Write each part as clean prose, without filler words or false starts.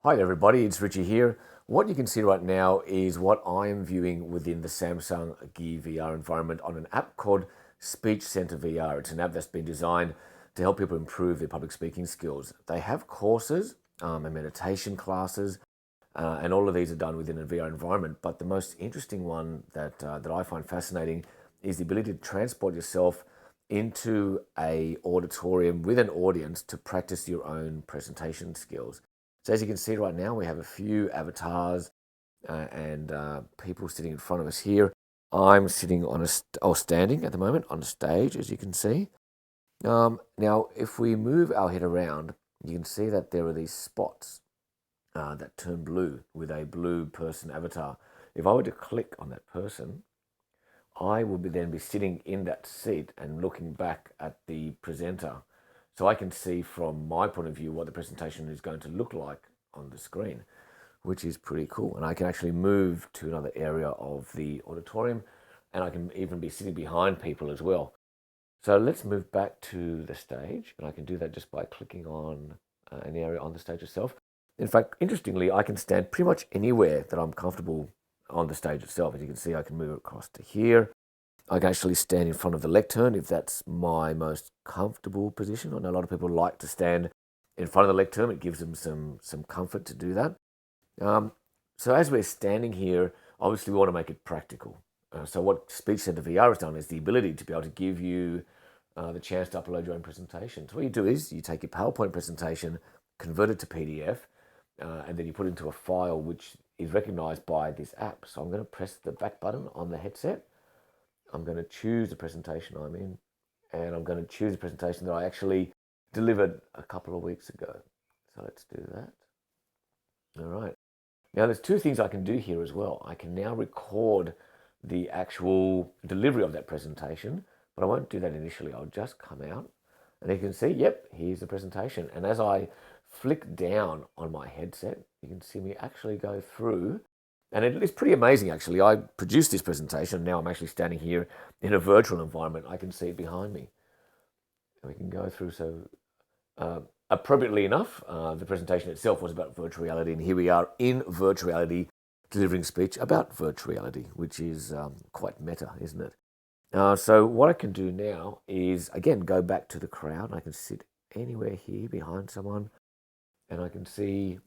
Hi everybody, it's Richie here. What you can see right now is what I am viewing within the Samsung Gear VR environment on an app called SpeechCentre VR. It's an app that's been designed to help people improve their public speaking skills. They have courses and meditation classes, and all of these are done within a VR environment. But the most interesting one that I find fascinating is the ability to transport yourself into a auditorium with an audience to practice your own presentation skills. So as you can see right now, we have a few avatars and people sitting in front of us here. I'm sitting on standing at the moment on a stage, as you can see. Now, if we move our head around, you can see that there are these spots that turn blue with a blue person avatar. If I were to click on that person, I would then be sitting in that seat and looking back at the presenter. So I can see from my point of view what the presentation is going to look like on the screen, which is pretty cool. And I can actually move to another area of the auditorium, and I can even be sitting behind people as well. So let's move back to the stage, and I can do that just by clicking on an area on the stage itself. In fact, interestingly, I can stand pretty much anywhere that I'm comfortable on the stage itself. As you can see, I can move across to here. I can actually stand in front of the lectern if that's my most comfortable position. I know a lot of people like to stand in front of the lectern. It gives them some comfort to do that. So as we're standing here, obviously we want to make it practical. So what SpeechCentre VR has done is the ability to be able to give you the chance to upload your own presentation. So what you do is you take your PowerPoint presentation, convert it to PDF, and then you put it into a file which is recognized by this app. So I'm going to press the back button on the headset. I'm going to choose the presentation I'm in, and I'm going to choose the presentation that I actually delivered a couple of weeks ago. So let's do that. All right. Now there's two things I can do here as well. I can now record the actual delivery of that presentation, but I won't do that initially. I'll just come out, and you can see, yep, here's the presentation. And as I flick down on my headset, you can see me actually go through. And it's pretty amazing, actually. I produced this presentation. Now I'm actually standing here in a virtual environment. I can see it behind me. And we can go through. So appropriately enough, the presentation itself was about virtual reality. And here we are in virtual reality delivering speech about virtual reality, which is quite meta, isn't it? So what I can do now is, again, go back to the crowd. I can sit anywhere here behind someone, and I can see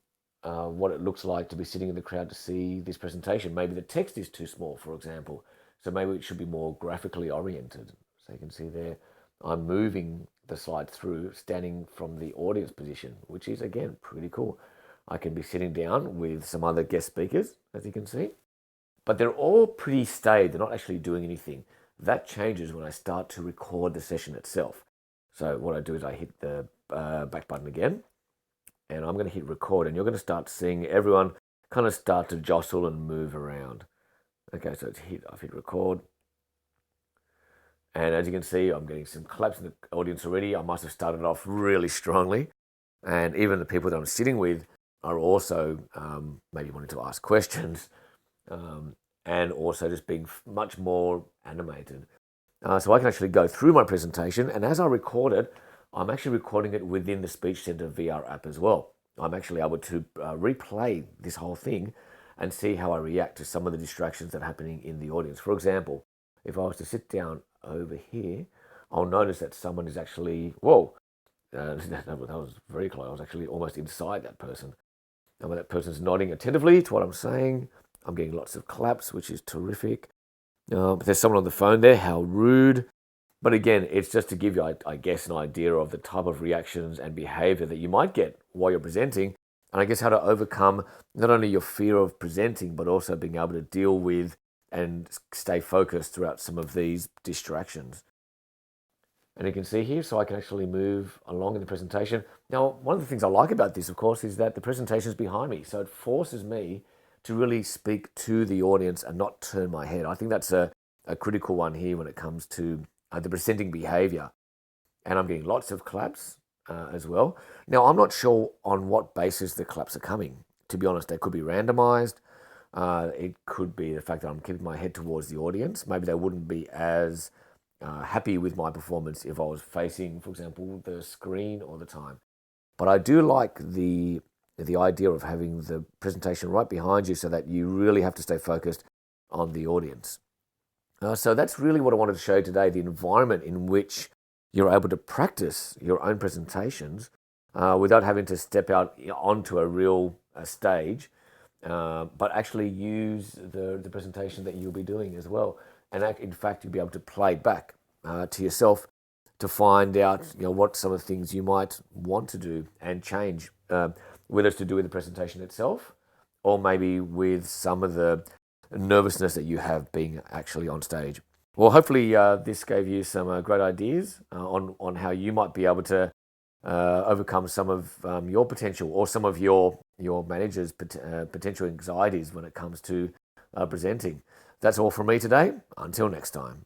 what it looks like to be sitting in the crowd to see this presentation. Maybe the text is too small, for example. So maybe it should be more graphically oriented. So you can see there, I'm moving the slide through, standing from the audience position, which is, again, pretty cool. I can be sitting down with some other guest speakers, as you can see. But they're all pretty staid. They're not actually doing anything. That changes when I start to record the session itself. So what I do is I hit the back button again, and I'm going to hit record, and you're going to start seeing everyone kind of start to jostle and move around. Okay, so I've hit record. And as you can see, I'm getting some claps in the audience already. I must have started off really strongly. And even the people that I'm sitting with are also maybe wanting to ask questions and also just being much more animated. So I can actually go through my presentation, and as I record it, I'm actually recording it within the SpeechCentre VR app as well. I'm actually able to replay this whole thing and see how I react to some of the distractions that are happening in the audience. For example, if I was to sit down over here, I'll notice that someone is actually, whoa, that was very close. I was actually almost inside that person. And when that person's nodding attentively to what I'm saying, I'm getting lots of claps, which is terrific. But there's someone on the phone there, how rude. But again, it's just to give you, I guess, an idea of the type of reactions and behavior that you might get while you're presenting. And I guess how to overcome not only your fear of presenting, but also being able to deal with and stay focused throughout some of these distractions. And you can see here, so I can actually move along in the presentation. Now, one of the things I like about this, of course, is that the presentation is behind me. So it forces me to really speak to the audience and not turn my head. I think that's a critical one here when it comes to the presenting behavior. And I'm getting lots of claps as well. Now, I'm not sure on what basis the claps are coming. To be honest, they could be randomized. It could be the fact that I'm keeping my head towards the audience. Maybe they wouldn't be as happy with my performance if I was facing, for example, the screen all the time. But I do like the the idea of having the presentation right behind you so that you really have to stay focused on the audience. So that's really what I wanted to show you today, the environment in which you're able to practice your own presentations without having to step out onto a real stage, but actually use the presentation that you'll be doing as well. And in fact, you'll be able to play back to yourself to find out what some of the things you might want to do and change, whether it's to do with the presentation itself or maybe with some of the nervousness that you have being actually on stage. Well, hopefully this gave you some great ideas on how you might be able to overcome some of your potential or some of your manager's potential anxieties when it comes to presenting. That's all from me today. Until next time.